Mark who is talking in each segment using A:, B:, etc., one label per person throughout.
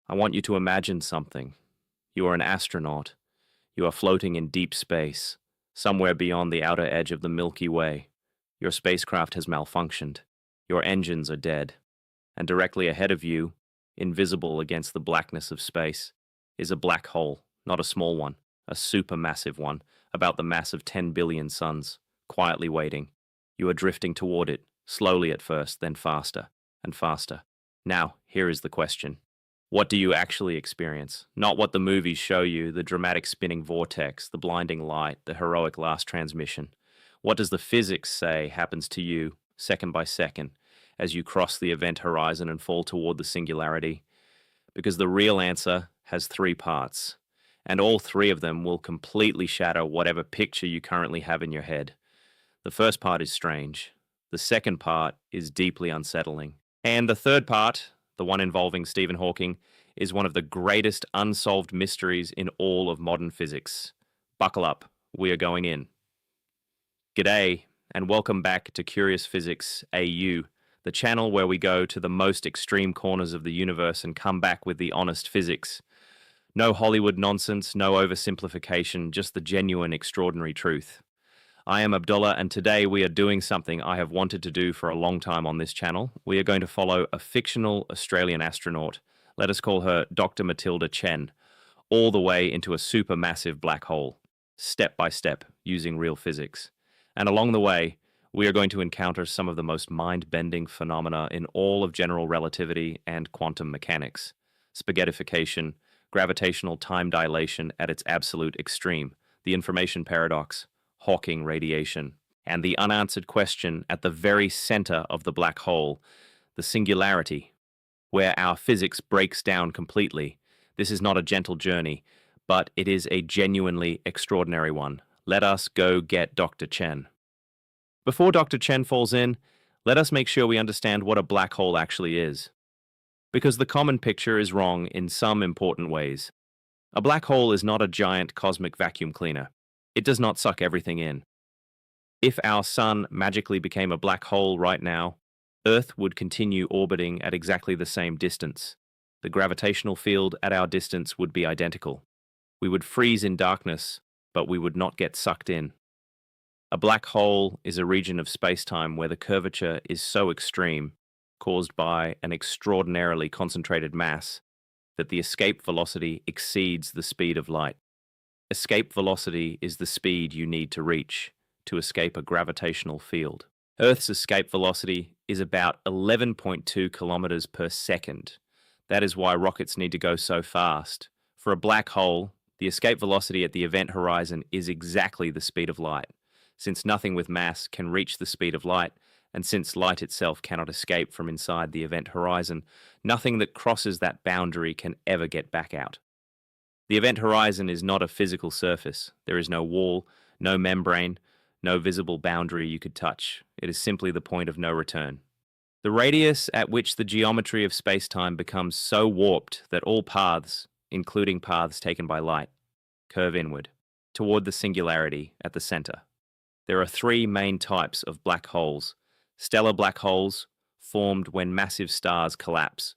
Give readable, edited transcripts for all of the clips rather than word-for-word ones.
A: I want you to imagine something. You are an astronaut. You are floating in deep space, somewhere beyond the outer edge of the Milky Way. Your spacecraft has malfunctioned. Your engines are dead. And directly ahead of you, invisible against the blackness of space, is a black hole, not a small one, a supermassive one, about the mass of 10 billion suns, quietly waiting. You are drifting toward it, slowly at first, then faster and faster. Now, here is the question. What do you actually experience? Not what the movies show you, the dramatic spinning vortex, the blinding light, the heroic last transmission. What does the physics say happens to you, second by second, as you cross the event horizon and fall toward the singularity? Because the real answer has three parts, and all three of them will completely shatter whatever picture you currently have in your head. The first part is strange. The second part is deeply unsettling. And the third part, the one involving Stephen Hawking, is one of the greatest unsolved mysteries in all of modern physics. Buckle up, we are going in. G'day, and welcome back to Curious Physics AU, the channel where we go to the most extreme corners of the universe and come back with the honest physics. No Hollywood nonsense, no oversimplification, just the genuine, extraordinary truth. I am Abdullah, and today we are doing something I have wanted to do for a long time on this channel. We are going to follow a fictional Australian astronaut, let us call her Dr. Matilda Chen, all the way into a supermassive black hole, step by step, using real physics. And along the way, we are going to encounter some of the most mind-bending phenomena in all of general relativity and quantum mechanics. Spaghettification, gravitational time dilation at its absolute extreme, the information paradox, Hawking radiation, and the unanswered question at the very center of the black hole, the singularity, where our physics breaks down completely. This is not a gentle journey, but it is a genuinely extraordinary one. Let us go get Dr. Chen. Before Dr. Chen falls in, let us make sure we understand what a black hole actually is. Because the common picture is wrong in some important ways. A black hole is not a giant cosmic vacuum cleaner. It does not suck everything in. If our sun magically became a black hole right now, Earth would continue orbiting at exactly the same distance. The gravitational field at our distance would be identical. We would freeze in darkness, but we would not get sucked in. A black hole is a region of space-time where the curvature is so extreme, caused by an extraordinarily concentrated mass, that the escape velocity exceeds the speed of light. Escape velocity is the speed you need to reach to escape a gravitational field. Earth's escape velocity is about 11.2 kilometers per second. That is why rockets need to go so fast. For a black hole, the escape velocity at the event horizon is exactly the speed of light. Since nothing with mass can reach the speed of light, and since light itself cannot escape from inside the event horizon, nothing that crosses that boundary can ever get back out. The event horizon is not a physical surface. There is no wall, no membrane, no visible boundary you could touch. It is simply the point of no return. The radius at which the geometry of space-time becomes so warped that all paths, including paths taken by light, curve inward, toward the singularity at the center. There are three main types of black holes. Stellar black holes, formed when massive stars collapse,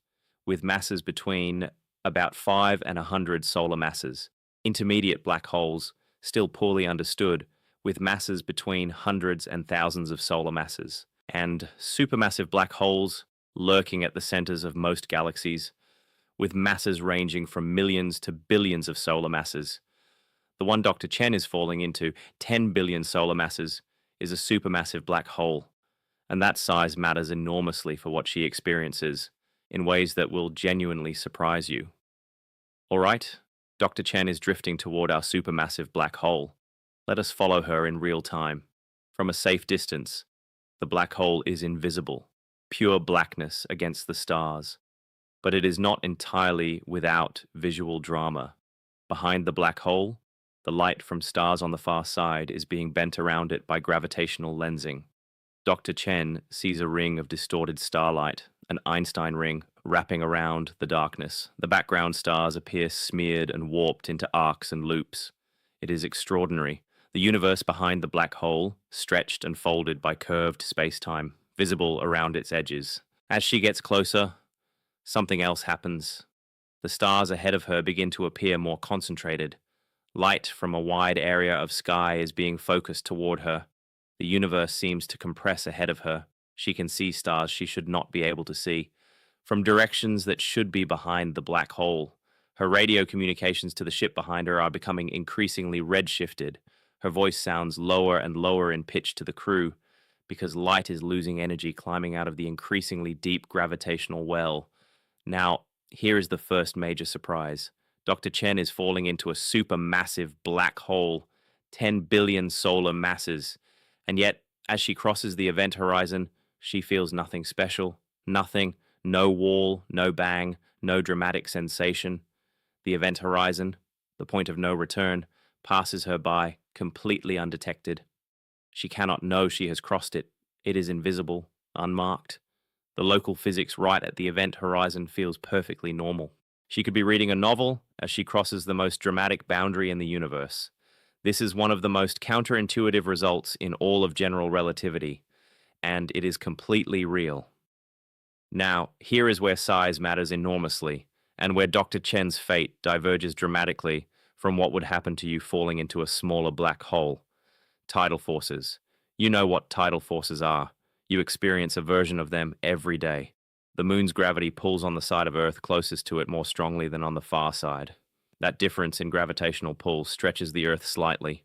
A: with masses between about 5 and 100 solar masses. Intermediate black holes, still poorly understood, with masses between hundreds and thousands of solar masses. And supermassive black holes, lurking at the centers of most galaxies, with masses ranging from millions to billions of solar masses. The one Dr. Chen is falling into, 10 billion solar masses, is a supermassive black hole. And that size matters enormously for what she experiences, in ways that will genuinely surprise you. All right, Dr. Chen is drifting toward our supermassive black hole. Let us follow her in real time. From a safe distance, the black hole is invisible, pure blackness against the stars. But it is not entirely without visual drama. Behind the black hole, the light from stars on the far side is being bent around it by gravitational lensing. Dr. Chen sees a ring of distorted starlight, an Einstein ring, wrapping around the darkness. The background stars appear smeared and warped into arcs and loops. It is extraordinary. The universe behind the black hole, stretched and folded by curved space-time, visible around its edges. As she gets closer, something else happens. The stars ahead of her begin to appear more concentrated. Light from a wide area of sky is being focused toward her. The universe seems to compress ahead of her. She can see stars she should not be able to see, from directions that should be behind the black hole. Her radio communications to the ship behind her are becoming increasingly redshifted. Her voice sounds lower and lower in pitch to the crew because light is losing energy climbing out of the increasingly deep gravitational well. Now, here is the first major surprise. Dr. Chen is falling into a supermassive black hole, 10 billion solar masses, and yet, as she crosses the event horizon, she feels nothing special, nothing, no wall, no bang, no dramatic sensation. The event horizon, the point of no return, passes her by, completely undetected. She cannot know she has crossed it. It is invisible, unmarked. The local physics right at the event horizon feels perfectly normal. She could be reading a novel as she crosses the most dramatic boundary in the universe. This is one of the most counterintuitive results in all of general relativity, and it is completely real. Now, here is where size matters enormously, and where Dr. Chen's fate diverges dramatically from what would happen to you falling into a smaller black hole. Tidal forces. You know what tidal forces are. You experience a version of them every day. The moon's gravity pulls on the side of Earth closest to it more strongly than on the far side. That difference in gravitational pull stretches the Earth slightly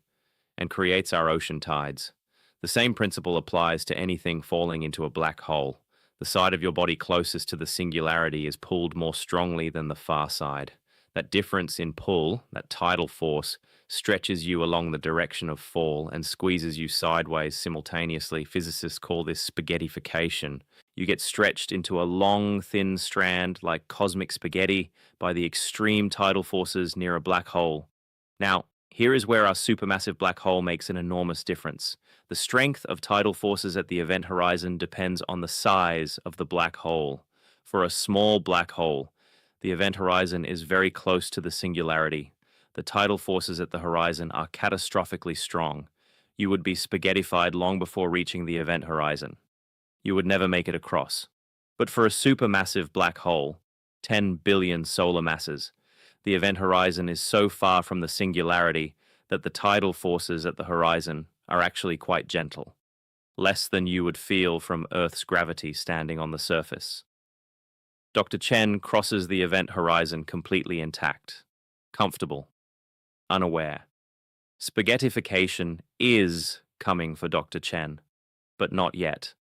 A: and creates our ocean tides. The same principle applies to anything falling into a black hole. The side of your body closest to the singularity is pulled more strongly than the far side. That difference in pull, that tidal force, stretches you along the direction of fall and squeezes you sideways simultaneously. Physicists call this spaghettification. You get stretched into a long, thin strand like cosmic spaghetti by the extreme tidal forces near a black hole. Now, here is where our supermassive black hole makes an enormous difference. The strength of tidal forces at the event horizon depends on the size of the black hole. For a small black hole, the event horizon is very close to the singularity. The tidal forces at the horizon are catastrophically strong. You would be spaghettified long before reaching the event horizon. You would never make it across. But for a supermassive black hole, 10 billion solar masses, the event horizon is so far from the singularity that the tidal forces at the horizon are actually quite gentle, less than you would feel from Earth's gravity standing on the surface. Dr. Chen crosses the event horizon completely intact, comfortable, unaware. Spaghettification is coming for Dr. Chen, but not yet.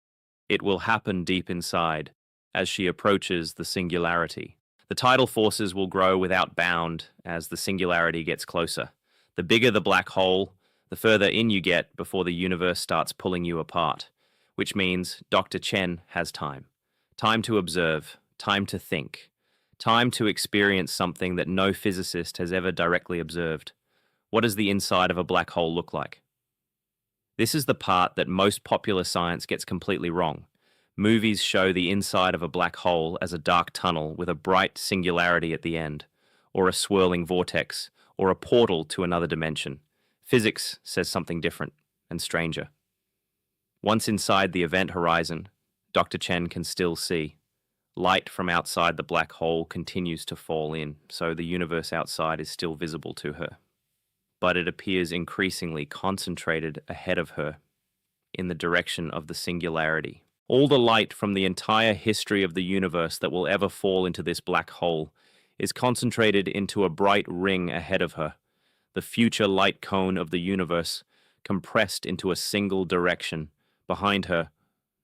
A: It will happen deep inside as she approaches the singularity. The tidal forces will grow without bound as the singularity gets closer. The bigger the black hole, the further in you get before the universe starts pulling you apart, which means Dr. Chen has time. Time to observe, time to think, time to experience something that no physicist has ever directly observed. What does the inside of a black hole look like? This is the part that most popular science gets completely wrong. Movies show the inside of a black hole as a dark tunnel with a bright singularity at the end, or a swirling vortex, or a portal to another dimension. Physics says something different and stranger. Once inside the event horizon, Dr. Chen can still see. Light from outside the black hole continues to fall in, so the universe outside is still visible to her. But it appears increasingly concentrated ahead of her, in the direction of the singularity. All the light from the entire history of the universe that will ever fall into this black hole is concentrated into a bright ring ahead of her, the future light cone of the universe, compressed into a single direction. Behind her,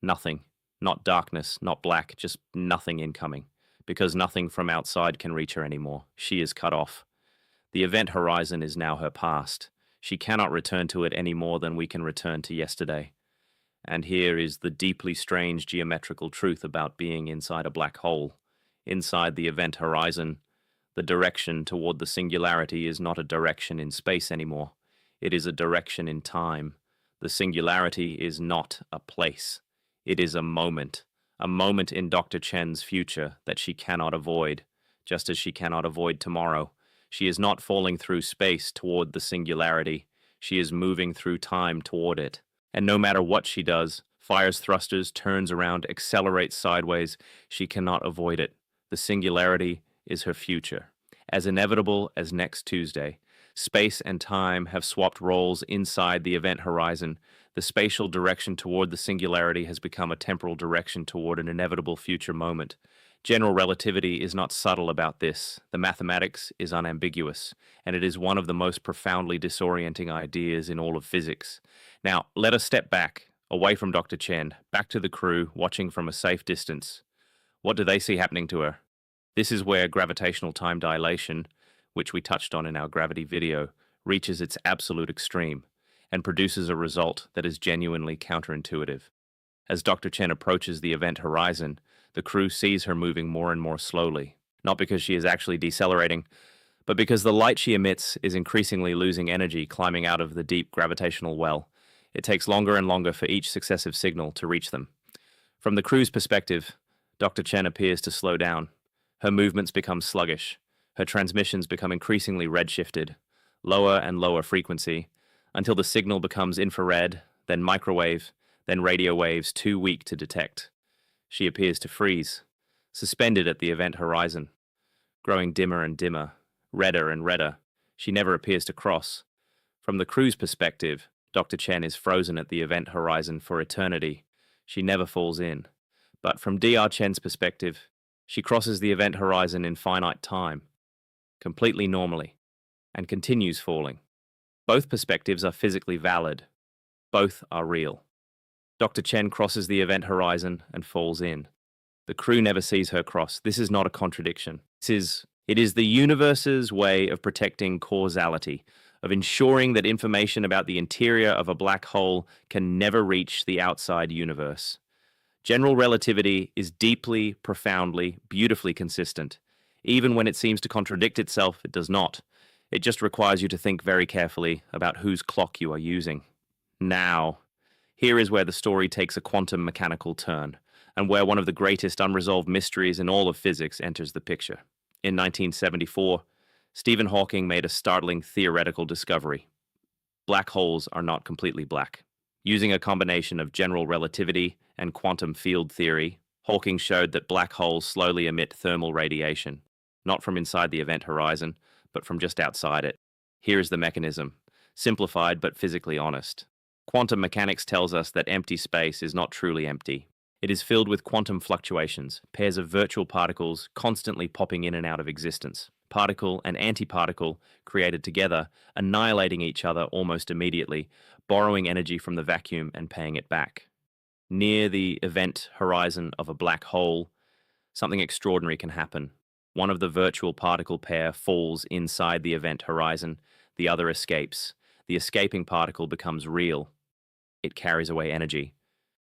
A: nothing. Not darkness, not black, just nothing incoming, because nothing from outside can reach her anymore. She is cut off. The event horizon is now her past. She cannot return to it any more than we can return to yesterday. And here is the deeply strange geometrical truth about being inside a black hole. Inside the event horizon, the direction toward the singularity is not a direction in space anymore. It is a direction in time. The singularity is not a place. It is a moment in Dr. Chen's future that she cannot avoid, just as she cannot avoid tomorrow. She is not falling through space toward the singularity. She is moving through time toward it. And no matter what she does, fires thrusters, turns around, accelerates sideways, she cannot avoid it. The singularity is her future, as inevitable as next Tuesday. Space and time have swapped roles inside the event horizon. The spatial direction toward the singularity has become a temporal direction toward an inevitable future moment. General relativity is not subtle about this. The mathematics is unambiguous, and it is one of the most profoundly disorienting ideas in all of physics. Now, let us step back, away from Dr. Chen, back to the crew, watching from a safe distance. What do they see happening to her? This is where gravitational time dilation, which we touched on in our gravity video, reaches its absolute extreme and produces a result that is genuinely counterintuitive. As Dr. Chen approaches the event horizon, the crew sees her moving more and more slowly, not because she is actually decelerating, but because the light she emits is increasingly losing energy climbing out of the deep gravitational well. It takes longer and longer for each successive signal to reach them. From the crew's perspective, Dr. Chen appears to slow down. Her movements become sluggish. Her transmissions become increasingly redshifted, lower and lower frequency, until the signal becomes infrared, then microwave, then radio waves too weak to detect. She appears to freeze, suspended at the event horizon, growing dimmer and dimmer, redder and redder. She never appears to cross. From the crew's perspective, Dr. Chen is frozen at the event horizon for eternity. She never falls in. But from Dr. Chen's perspective, she crosses the event horizon in finite time, completely normally, and continues falling. Both perspectives are physically valid. Both are real. Dr. Chen crosses the event horizon and falls in. The crew never sees her cross. This is not a contradiction. It is the universe's way of protecting causality, of ensuring that information about the interior of a black hole can never reach the outside universe. General relativity is deeply, profoundly, beautifully consistent. Even when it seems to contradict itself, it does not. It just requires you to think very carefully about whose clock you are using. Now, here is where the story takes a quantum mechanical turn, and where one of the greatest unresolved mysteries in all of physics enters the picture. In 1974, Stephen Hawking made a startling theoretical discovery. Black holes are not completely black. Using a combination of general relativity and quantum field theory, Hawking showed that black holes slowly emit thermal radiation, not from inside the event horizon, but from just outside it. Here is the mechanism, simplified but physically honest. Quantum mechanics tells us that empty space is not truly empty. It is filled with quantum fluctuations, pairs of virtual particles constantly popping in and out of existence. Particle and antiparticle created together, annihilating each other almost immediately, borrowing energy from the vacuum and paying it back. Near the event horizon of a black hole, something extraordinary can happen. One of the virtual particle pair falls inside the event horizon, the other escapes. The escaping particle becomes real. It carries away energy,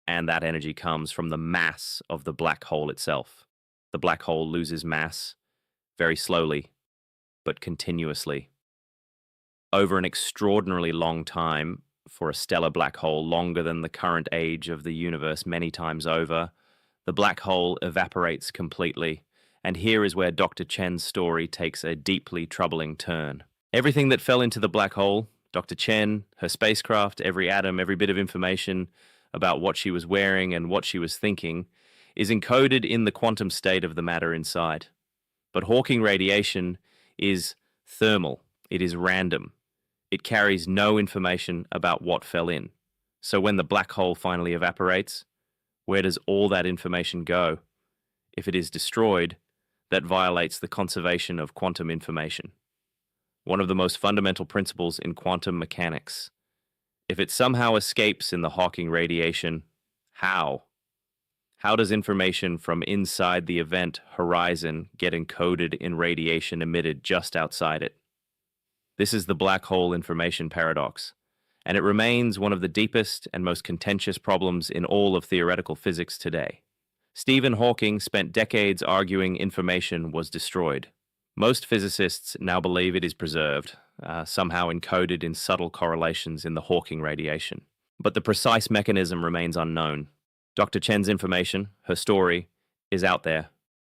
A: and that energy comes from the mass of the black hole itself. The black hole loses mass very slowly, but continuously. Over an extraordinarily long time, for a stellar black hole longer than the current age of the universe many times over, the black hole evaporates completely, and here is where Dr. Chen's story takes a deeply troubling turn. Everything that fell into the black hole, Dr. Chen, her spacecraft, every atom, every bit of information about what she was wearing and what she was thinking, is encoded in the quantum state of the matter inside. But Hawking radiation is thermal. It is random. It carries no information about what fell in. So when the black hole finally evaporates, where does all that information go? If it is destroyed, that violates the conservation of quantum information, one of the most fundamental principles in quantum mechanics. If it somehow escapes in the Hawking radiation, how? How does information from inside the event horizon get encoded in radiation emitted just outside it? This is the black hole information paradox, and it remains one of the deepest and most contentious problems in all of theoretical physics today. Stephen Hawking spent decades arguing information was destroyed. Most physicists now believe it is preserved, somehow encoded in subtle correlations in the Hawking radiation. But the precise mechanism remains unknown. Dr. Chen's information, her story, is out there,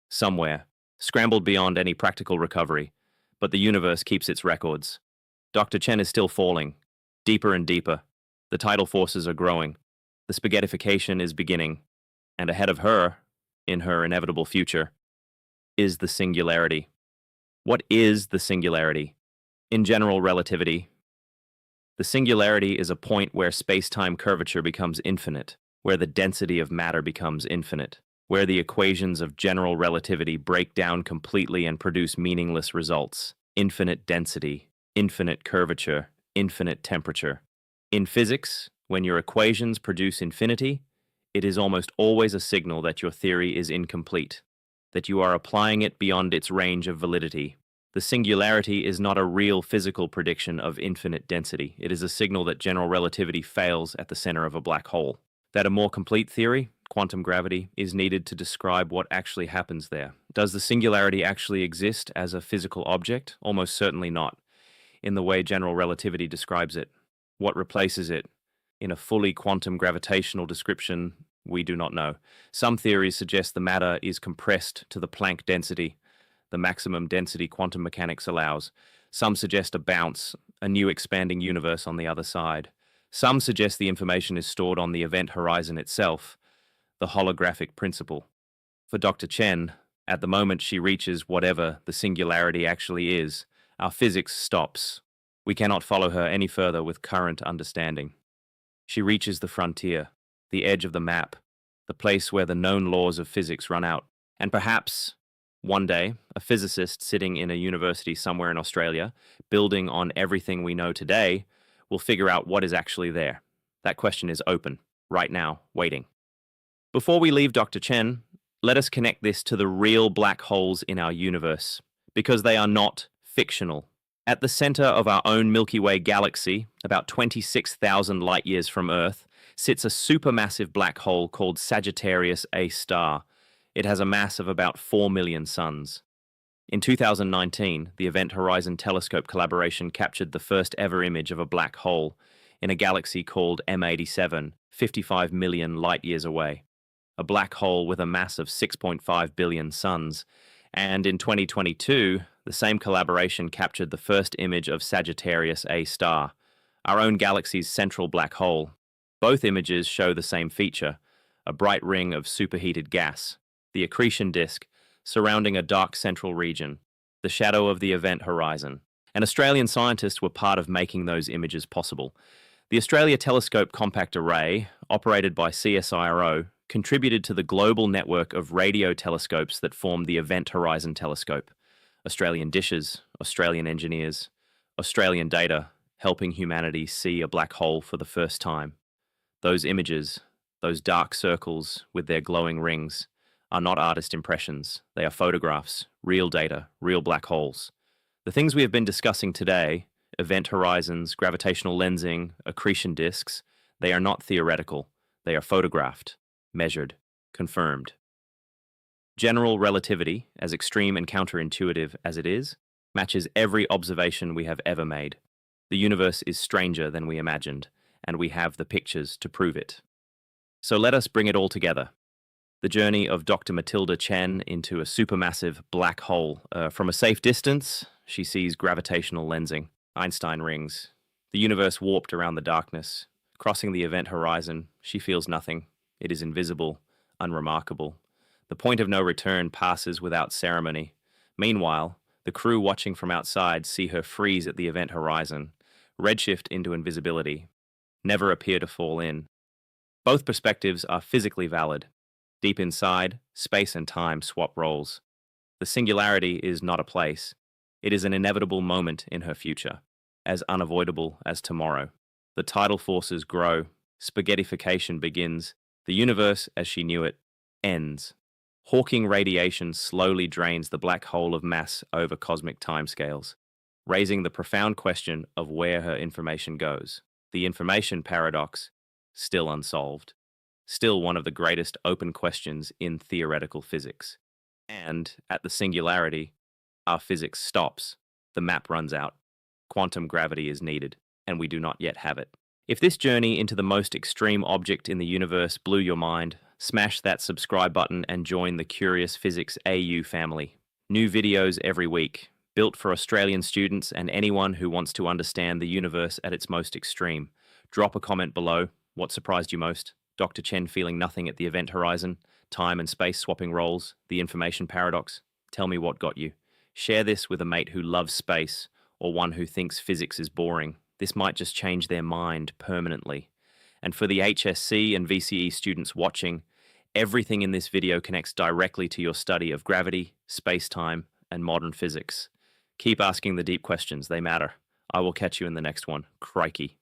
A: somewhere, scrambled beyond any practical recovery, but the universe keeps its records. Dr. Chen is still falling, deeper and deeper. The tidal forces are growing. The spaghettification is beginning. And ahead of her, in her inevitable future, is the singularity. What is the singularity? In general relativity, the singularity is a point where space-time curvature becomes infinite, where the density of matter becomes infinite, where the equations of general relativity break down completely and produce meaningless results. Infinite density, infinite curvature, infinite temperature. In physics, when your equations produce infinity, it is almost always a signal that your theory is incomplete, that you are applying it beyond its range of validity. The singularity is not a real physical prediction of infinite density. It is a signal that general relativity fails at the center of a black hole. That a more complete theory, quantum gravity, is needed to describe what actually happens there. Does the singularity actually exist as a physical object? Almost certainly not, in the way general relativity describes it. What replaces it? In a fully quantum gravitational description, we do not know. Some theories suggest the matter is compressed to the Planck density, the maximum density quantum mechanics allows. Some suggest a bounce, a new expanding universe on the other side. Some suggest the information is stored on the event horizon itself, the holographic principle. For Dr. Chen, at the moment she reaches whatever the singularity actually is, our physics stops. We cannot follow her any further with current understanding. She reaches the frontier, the edge of the map, the place where the known laws of physics run out. And perhaps, one day, a physicist sitting in a university somewhere in Australia, building on everything we know today, will figure out what is actually there. That question is open, right now, waiting. Before we leave Dr. Chen, let us connect this to the real black holes in our universe, because they are not fictional. At the center of our own Milky Way galaxy, about 26,000 light-years from Earth, sits a supermassive black hole called Sagittarius A star. It has a mass of about 4 million suns. In 2019, the Event Horizon Telescope collaboration captured the first ever image of a black hole in a galaxy called M87, 55 million light-years away. A black hole with a mass of 6.5 billion suns. And in 2022, the same collaboration captured the first image of Sagittarius A star, our own galaxy's central black hole. Both images show the same feature, a bright ring of superheated gas, the accretion disk surrounding a dark central region, the shadow of the event horizon. And Australian scientists were part of making those images possible. The Australia Telescope Compact Array, operated by CSIRO, contributed to the global network of radio telescopes that formed the Event Horizon Telescope. Australian dishes, Australian engineers, Australian data, helping humanity see a black hole for the first time. Those images, those dark circles with their glowing rings, are not artist impressions. They are photographs, real data, real black holes. The things we have been discussing today, event horizons, gravitational lensing, accretion disks, they are not theoretical. They are photographed, measured, confirmed. General relativity, as extreme and counterintuitive as it is, matches every observation we have ever made. The universe is stranger than we imagined, and we have the pictures to prove it. So let us bring it all together. The journey of Dr. Matilda Chen into a supermassive black hole. From a safe distance, she sees gravitational lensing, Einstein rings, the universe warped around the darkness. Crossing the event horizon, she feels nothing. It is invisible, unremarkable. The point of no return passes without ceremony. Meanwhile, the crew watching from outside see her freeze at the event horizon, redshift into invisibility, never appear to fall in. Both perspectives are physically valid. Deep inside, space and time swap roles. The singularity is not a place. It is an inevitable moment in her future, as unavoidable as tomorrow. The tidal forces grow. Spaghettification begins. The universe, as she knew it, ends. Hawking radiation slowly drains the black hole of mass over cosmic timescales, raising the profound question of where her information goes. The information paradox, still unsolved. Still one of the greatest open questions in theoretical physics. And, at the singularity, our physics stops. The map runs out. Quantum gravity is needed, and we do not yet have it. If this journey into the most extreme object in the universe blew your mind, smash that subscribe button and join the Curious Physics AU family. New videos every week, built for Australian students and anyone who wants to understand the universe at its most extreme. Drop a comment below. What surprised you most? Dr. Chen feeling nothing at the event horizon, time and space swapping roles, the information paradox. Tell me what got you. Share this with a mate who loves space or one who thinks physics is boring. This might just change their mind permanently. And for the HSC and VCE students watching, everything in this video connects directly to your study of gravity, space-time, and modern physics. Keep asking the deep questions, they matter. I will catch you in the next one. Crikey.